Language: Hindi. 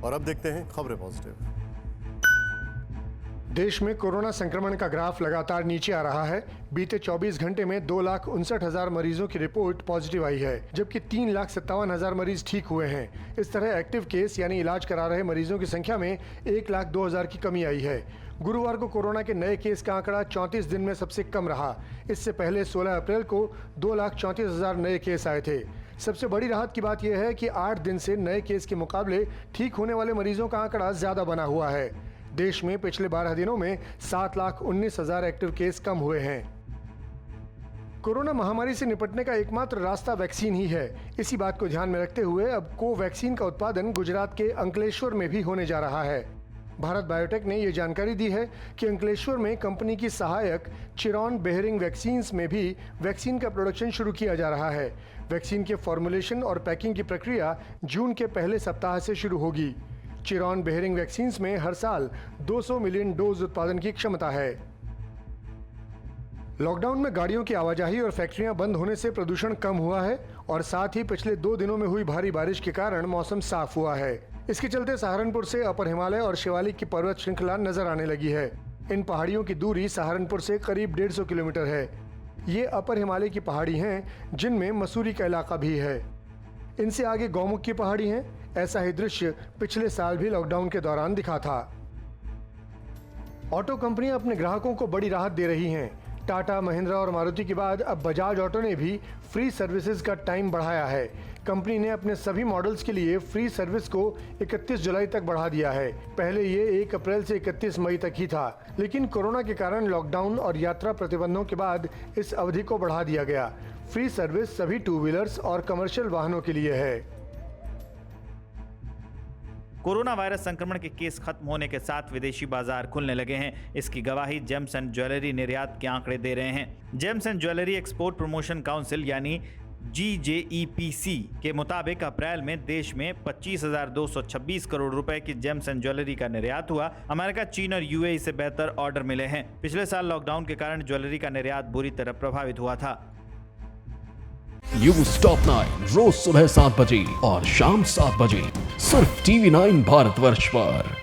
और अब देखते हैं खबरें पॉजिटिव। देश में कोरोना संक्रमण का ग्राफ लगातार नीचे आ रहा है। बीते 24 घंटे में 2,59,000 मरीजों की रिपोर्ट पॉजिटिव आई है, जबकि 3,57,000 मरीज ठीक हुए हैं। इस तरह एक्टिव केस यानी इलाज करा रहे मरीजों की संख्या में 1,02,000 की कमी आई है। गुरुवार को कोरोना के नए केस का आंकड़ा 34 दिन में सबसे कम रहा। इससे पहले 16 अप्रैल को 2,34,000 नए केस आए थे। सबसे बड़ी राहत की बात यह है कि 8 दिन से नए केस के मुकाबले ठीक होने वाले मरीजों का आंकड़ा ज्यादा बना हुआ है। देश में पिछले 12 दिनों में 7,19,000 एक्टिव केस कम हुए हैं। कोरोना महामारी से निपटने का एकमात्र रास्ता वैक्सीन ही है। इसी बात को ध्यान में रखते हुए अब कोवैक्सीन का उत्पादन गुजरात के अंकलेश्वर में भी होने जा रहा है। भारत बायोटेक ने ये जानकारी दी है कि अंकलेश्वर में कंपनी की सहायक चिरॉन बेहरिंग वैक्सीन्स में भी वैक्सीन का प्रोडक्शन शुरू किया जा रहा है। वैक्सीन के फॉर्मुलेशन और पैकिंग की प्रक्रिया जून के पहले सप्ताह से शुरू होगी। चिरॉन बेहरिंग वैक्सीन्स में हर साल 200 मिलियन डोज उत्पादन की क्षमता है। लॉकडाउन में गाड़ियों की आवाजाही और फैक्ट्रियां बंद होने से प्रदूषण कम हुआ है और साथ ही पिछले 2 दिनों में हुई भारी बारिश के कारण मौसम साफ हुआ है। इसके चलते सहारनपुर से अपर हिमालय और शिवालिक की पर्वत श्रृंखला नजर आने लगी है। इन पहाड़ियों की दूरी सहारनपुर से करीब 150 किलोमीटर है। ये अपर हिमालय की पहाड़ी हैं, जिनमें मसूरी का इलाका भी है। इनसे आगे गौमुख की पहाड़ी हैं। ऐसा ही दृश्य पिछले साल भी लॉकडाउन के दौरान दिखा था। ऑटो कंपनियां अपने ग्राहकों को बड़ी राहत दे रही हैं। टाटा, महिंद्रा और मारुति के बाद अब बजाज ऑटो ने भी फ्री सर्विसेज का टाइम बढ़ाया है। कंपनी ने अपने सभी मॉडल्स के लिए फ्री सर्विस को 31 जुलाई तक बढ़ा दिया है। पहले ये 1 अप्रैल से 31 मई तक ही था, लेकिन कोरोना के कारण लॉकडाउन और यात्रा प्रतिबंधों के बाद इस अवधि को बढ़ा दिया गया। फ्री सर्विस सभी 2 व्हीलर्स और कमर्शियल वाहनों के लिए है। कोरोना वायरस संक्रमण के केस खत्म होने के साथ विदेशी बाजार खुलने लगे हैं। इसकी गवाही जेम्स एंड ज्वेलरी निर्यात के आंकड़े दे रहे हैं। James and jewellery export promotion council यानी GJEPC के मुताबिक अप्रैल में देश में 25,226 करोड़ रुपए की जेम्स एंड ज्वेलरी का निर्यात हुआ। अमेरिका, चीन और UAE से बेहतर ऑर्डर मिले हैं। पिछले साल लॉकडाउन के कारण ज्वेलरी का निर्यात बुरी तरह प्रभावित हुआ था। न्यूज टॉप 9 रोज सुबह 7 बजे और शाम 7 बजे सिर्फ TV9 भारतवर्ष पर।